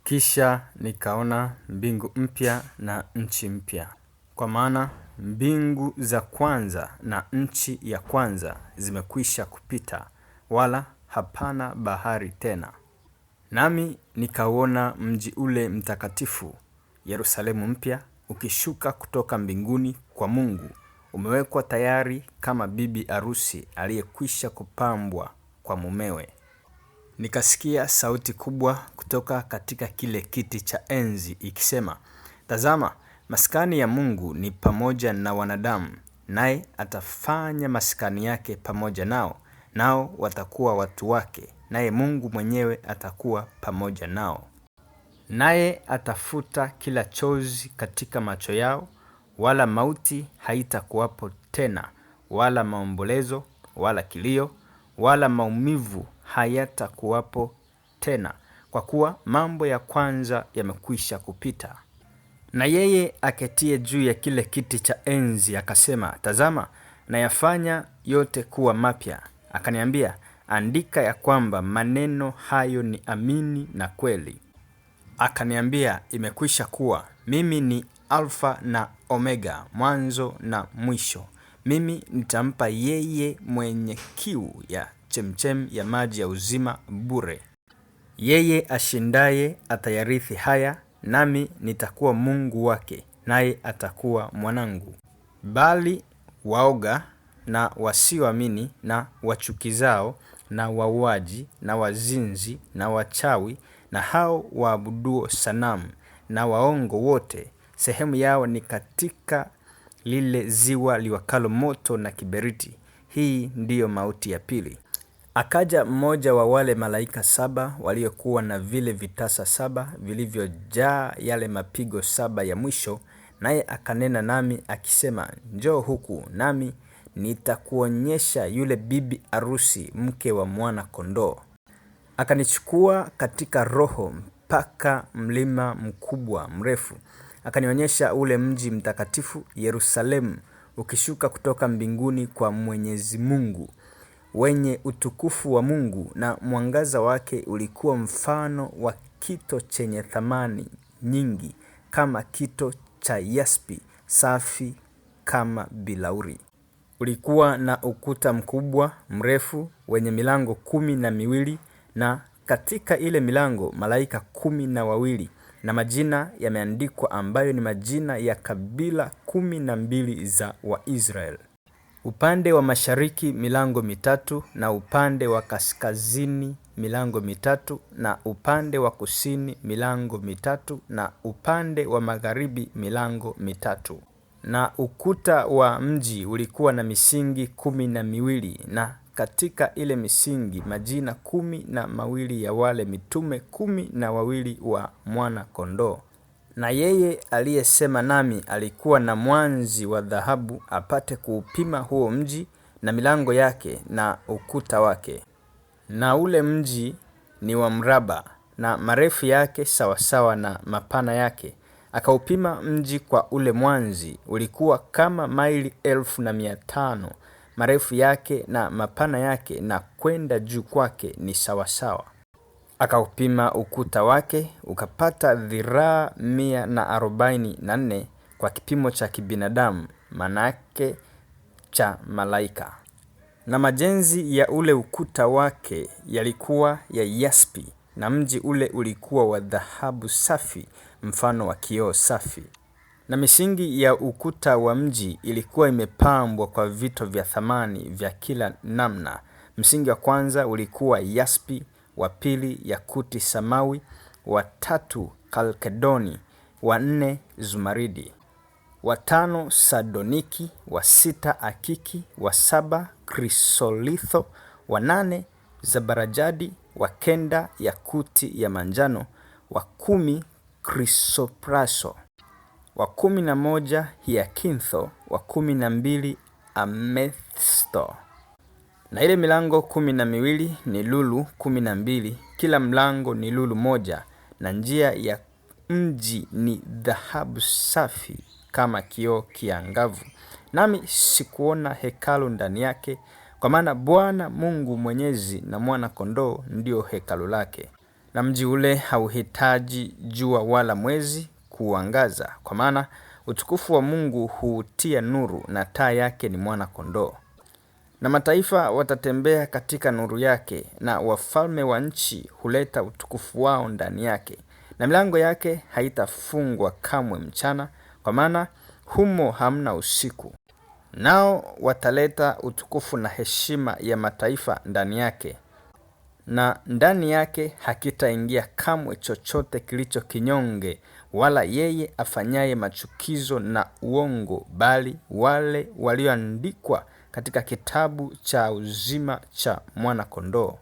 Kisha nikaona mbingu mpya na nchi mpya. Kwa maana mbingu za kwanza na nchi ya kwanza zimekwisha kupita, wala hapana bahari tena. Nami nikauona mji ule mtakatifu, Yerusalemu mpya, ukishuka kutoka mbinguni kwa Mungu, umewekwa tayari kama bibi arusi aliyekwisha kupambwa kwa mumewe. Nikasikia sauti kubwa kutoka katika kile kiti cha enzi ikisema, "Tazama, maskani ya Mungu ni pamoja na wanadamu, naye atafanya maskani yake pamoja nao, nao watakuwa watu wake, naye Mungu mwenyewe atakuwa pamoja nao. Naye atafuta kila chozi katika macho yao, wala mauti haitakuwapo tena, wala maombolezo, wala kilio, wala maumivu hayatakuwapo tena, kwa kuwa mambo ya kwanza yamekwisha kupita." Na yeye aketie juu ya kile kiti cha enzi akasema, "Tazama, nayafanya yote kuwa mapya." Akaniambia, "Andika ya kwamba maneno hayo ni amini na kweli." Akaniambia, "Imekwisha kuwa. Mimi ni Alfa na Omega, mwanzo na mwisho. Mimi nitampa yeye mwenye kiu ya chemchem ya maji ya uzima bure. Yeye ashindaye atayarithi haya, nami nitakuwa Mungu wake, naye atakuwa mwanangu. Bali waoga na wasioamini na wachukizao na wauaji na wazinzi na wachawi na hao waabuduo sanamu na waongo wote, sehemu yao ni katika lile ziwa liwakalo moto na kiberiti. Hii ndiyo mauti ya pili." Akaja mmoja wa wale malaika 7 waliokuwa na vile vitasa 7 vilivyojaa yale mapigo 7 ya mwisho, naye akanena nami akisema, "Njoo huku, nami nitakuonyesha yule bibi arusi, mke wa mwana kondoo." Akanichukua katika roho mpaka mlima mkubwa mrefu, akanionyesha ule mji mtakatifu Yerusalemu, ukishuka kutoka mbinguni kwa Mwenyezi Mungu, wenye utukufu wa Mungu, na mwangaza wake ulikuwa mfano wa kito chenye thamani nyingi, kama kito cha yaspi, safi kama bilauri. Ulikuwa na ukuta mkubwa mrefu wenye milango 12, na katika ile milango malaika 12, na majina yameandikwa ambayo ni majina ya kabila 12 za Waisraeli. Upande wa mashariki milango 3, na upande wa kaskazini milango 3, na upande wa kusini milango 3, na upande wa magharibi milango 3. Na ukuta wa mji ulikuwa na misingi 12, na katika ile misingi majina 12 ya wale mitume 12 wa mwana kondoo. Na yeye aliyesema nami alikuwa na mwanzi wa dhahabu, apate kuupima huo mji na milango yake na ukuta wake. Na ule mji ni wa mraba, na marefu yake sawasawa na mapana yake. Akaupima mji kwa ule mwanzi, ulikuwa kama maili 1500, marefu yake na mapana yake, na kwenda juu kwake ni sawasawa. Akaupima ukuta wake, ukapata dhiraa 144 kwa kipimo cha kibinadamu, manake cha malaika. Na majenzi ya ule ukuta wake yalikuwa ya yaspi, na mji ule ulikuwa wa dhahabu safi, mfano wa kioo safi. Na misingi ya ukuta wa mji ilikuwa imepambwa kwa vito vya thamani vya kila namna. Msingi wa kwanza ulikuwa yaspi, wa pili yakuti samawi, wa 3 kalkedoni, wa 4 zumaridi, wa 5 sardoniki, wa 6 akiki, wa 7 krisolitho, wa 8 zabarajadi, wa 9 yakuti ya manjano, wa 10 krisopraso, wa 11 hiakintho, wa 12 amethisto. Na ile milango 12 ni lulu 12, kila mlango ni lulu moja, na njia ya mji ni dhahabu safi kama kioo kiangavu. Nami sikuona hekalu ndani yake, kwa maana Bwana Mungu Mwenyezi na mwana kondoo ndio hekalu lake. na mji ule hauhitaji jua wala mwezi kuangaza, kwa maana utukufu wa Mungu huutia nuru, na taa yake ni Mwana-Kondoo. Na mataifa watatembea katika nuru yake, na wafalme wa nchi huleta utukufu wao ndani yake. Na milango yake haitafungwa kamwe mchana, kwa maana humo hamna usiku. Nao wataleta utukufu na heshima ya mataifa ndani yake, na ndani yake hakitaingia kamwe chochote kilicho kinyonge, wala yeye afanyaye machukizo na uongo, bali wale walioandikwa katika kitabu cha uzima cha Mwana-Kondoo.